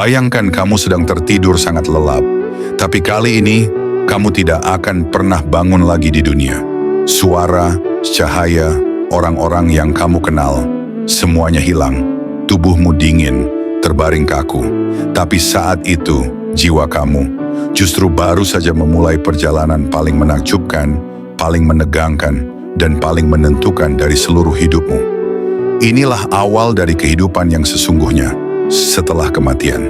Bayangkan kamu sedang tertidur sangat lelap, tapi kali ini kamu tidak akan pernah bangun lagi di dunia. Suara, cahaya, orang-orang yang kamu kenal, semuanya hilang. Tubuhmu dingin, terbaring kaku. Tapi saat itu, jiwa kamu justru baru saja memulai perjalanan paling menakjubkan, paling menegangkan, dan paling menentukan dari seluruh hidupmu. Inilah awal dari kehidupan yang sesungguhnya setelah kematian.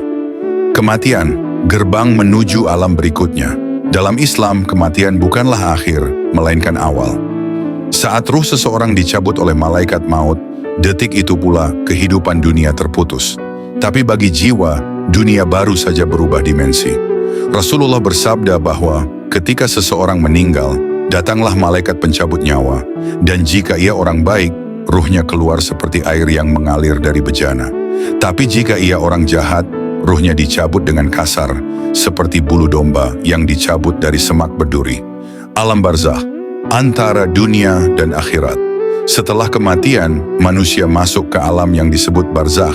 Kematian, gerbang menuju alam berikutnya. Dalam Islam, kematian bukanlah akhir, melainkan awal. Saat ruh seseorang dicabut oleh malaikat maut, detik itu pula kehidupan dunia terputus. Tapi bagi jiwa, dunia baru saja berubah dimensi. Rasulullah bersabda bahwa ketika seseorang meninggal, datanglah malaikat pencabut nyawa, dan jika ia orang baik, ruhnya keluar seperti air yang mengalir dari bejana. Tapi jika ia orang jahat, ruhnya dicabut dengan kasar, seperti bulu domba yang dicabut dari semak berduri. Alam barzakh, antara dunia dan akhirat. Setelah kematian, manusia masuk ke alam yang disebut barzakh,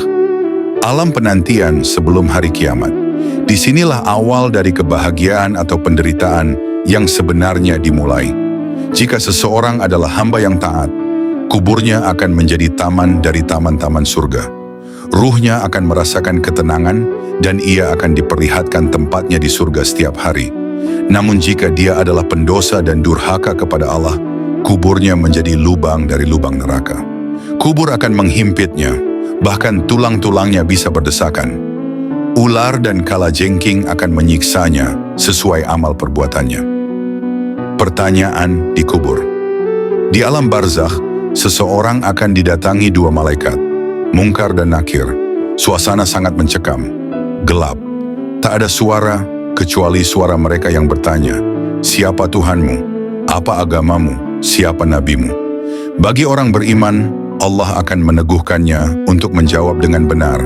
alam penantian sebelum hari kiamat. Disinilah awal dari kebahagiaan atau penderitaan yang sebenarnya dimulai. Jika seseorang adalah hamba yang taat, kuburnya akan menjadi taman dari taman-taman surga. Ruhnya akan merasakan ketenangan dan ia akan diperlihatkan tempatnya di surga setiap hari. Namun jika dia adalah pendosa dan durhaka kepada Allah, kuburnya menjadi lubang dari lubang neraka. Kubur akan menghimpitnya, bahkan tulang-tulangnya bisa berdesakan. Ular dan kalajengking akan menyiksanya sesuai amal perbuatannya. Pertanyaan di kubur. Di alam barzakh, seseorang akan didatangi dua malaikat, Munkar dan Nakir. Suasana sangat mencekam, gelap. Tak ada suara kecuali suara mereka yang bertanya, "Siapa Tuhanmu? Apa agamamu? Siapa nabimu?" Bagi orang beriman, Allah akan meneguhkannya untuk menjawab dengan benar,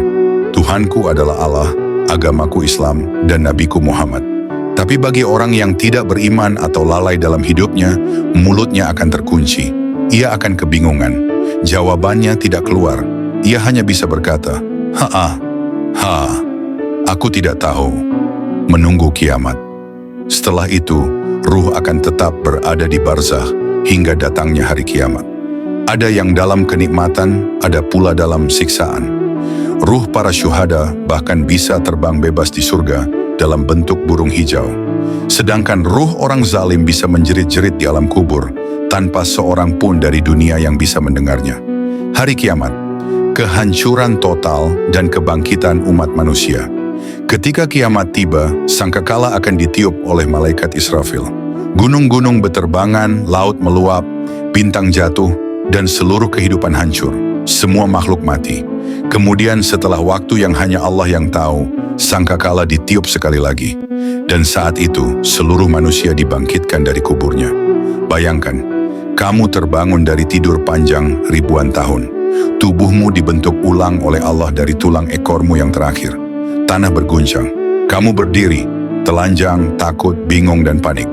"Tuhanku adalah Allah, agamaku Islam, dan nabiku Muhammad." Tapi bagi orang yang tidak beriman atau lalai dalam hidupnya, mulutnya akan terkunci. Ia akan kebingungan. Jawabannya tidak keluar. Ia hanya bisa berkata, aku tidak tahu." Menunggu kiamat. Setelah itu, ruh akan tetap berada di barzakh hingga datangnya hari kiamat. Ada yang dalam kenikmatan, ada pula dalam siksaan. Ruh para syuhada bahkan bisa terbang bebas di surga dalam bentuk burung hijau. Sedangkan ruh orang zalim bisa menjerit-jerit di alam kubur tanpa seorang pun dari dunia yang bisa mendengarnya. Hari kiamat, kehancuran total dan kebangkitan umat manusia. Ketika kiamat tiba, sangkakala akan ditiup oleh malaikat Israfil. Gunung-gunung beterbangan, laut meluap, bintang jatuh, dan seluruh kehidupan hancur. Semua makhluk mati. Kemudian setelah waktu yang hanya Allah yang tahu, sangkakala ditiup sekali lagi. Dan saat itu, seluruh manusia dibangkitkan dari kuburnya. Bayangkan, kamu terbangun dari tidur panjang ribuan tahun. Tubuhmu dibentuk ulang oleh Allah dari tulang ekormu yang terakhir. Tanah berguncang. Kamu berdiri, telanjang, takut, bingung, dan panik.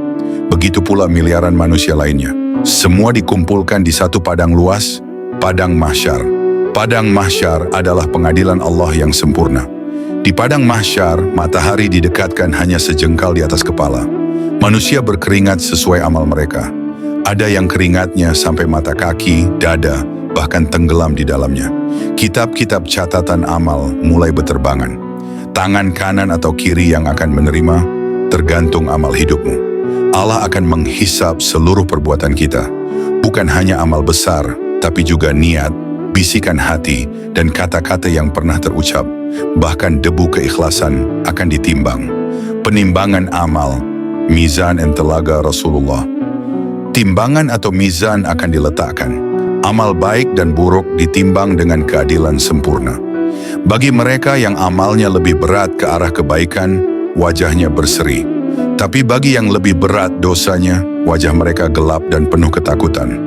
Begitu pula miliaran manusia lainnya. Semua dikumpulkan di satu padang luas, padang mahsyar. Padang mahsyar adalah pengadilan Allah yang sempurna. Di padang mahsyar, matahari didekatkan hanya sejengkal di atas kepala. Manusia berkeringat sesuai amal mereka. Ada yang keringatnya sampai mata kaki, dada, bahkan tenggelam di dalamnya. Kitab-kitab catatan amal mulai berterbangan. Tangan kanan atau kiri yang akan menerima, tergantung amal hidupmu. Allah akan menghisap seluruh perbuatan kita. Bukan hanya amal besar, tapi juga niat, bisikan hati, dan kata-kata yang pernah terucap. Bahkan debu keikhlasan akan ditimbang. Penimbangan amal, mizan dan telaga Rasulullah. Timbangan atau mizan akan diletakkan. Amal baik dan buruk ditimbang dengan keadilan sempurna. Bagi mereka yang amalnya lebih berat ke arah kebaikan, wajahnya berseri. Tapi bagi yang lebih berat dosanya, wajah mereka gelap dan penuh ketakutan.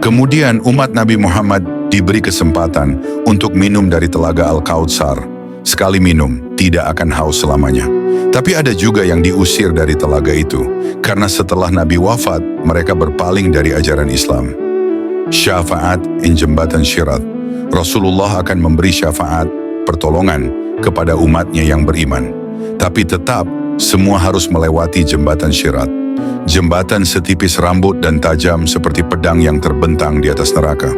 Kemudian umat Nabi Muhammad diberi kesempatan untuk minum dari telaga Al-Kautsar. Sekali minum, tidak akan haus selamanya. Tapi ada juga yang diusir dari telaga itu, karena setelah Nabi wafat, mereka berpaling dari ajaran Islam. Syafaat in jembatan Syirat. Rasulullah akan memberi syafaat, pertolongan, kepada umatnya yang beriman. Tapi tetap, semua harus melewati jembatan Syirat. Jembatan setipis rambut dan tajam seperti pedang yang terbentang di atas neraka.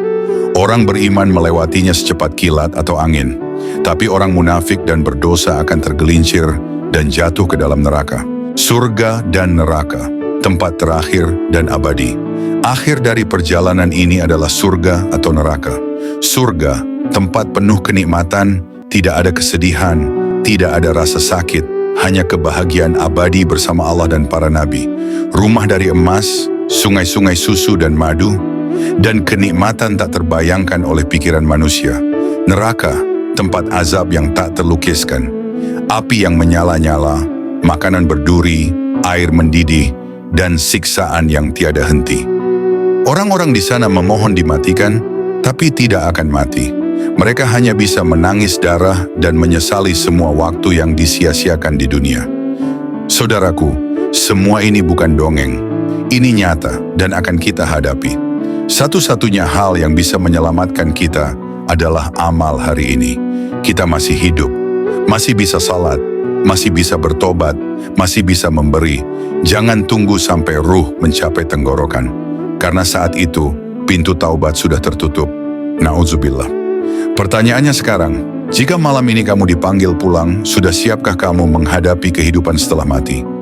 Orang beriman melewatinya secepat kilat atau angin, tapi orang munafik dan berdosa akan tergelincir dan jatuh ke dalam neraka. Surga dan neraka, tempat terakhir dan abadi. Akhir dari perjalanan ini adalah surga atau neraka. Surga, tempat penuh kenikmatan, tidak ada kesedihan, tidak ada rasa sakit, hanya kebahagiaan abadi bersama Allah dan para nabi. Rumah dari emas, sungai-sungai susu dan madu, dan kenikmatan tak terbayangkan oleh pikiran manusia. Neraka, tempat azab yang tak terlukiskan. Api yang menyala-nyala, makanan berduri, air mendidih, dan siksaan yang tiada henti. Orang-orang di sana memohon dimatikan, tapi tidak akan mati. Mereka hanya bisa menangis darah dan menyesali semua waktu yang disia-siakan di dunia. Saudaraku, semua ini bukan dongeng. Ini nyata dan akan kita hadapi. Satu-satunya hal yang bisa menyelamatkan kita adalah amal hari ini. Kita masih hidup, masih bisa salat, masih bisa bertobat, masih bisa memberi. Jangan tunggu sampai ruh mencapai tenggorokan, karena saat itu pintu taubat sudah tertutup. Na'udzubillah. Pertanyaannya sekarang, jika malam ini kamu dipanggil pulang, sudah siapkah kamu menghadapi kehidupan setelah mati?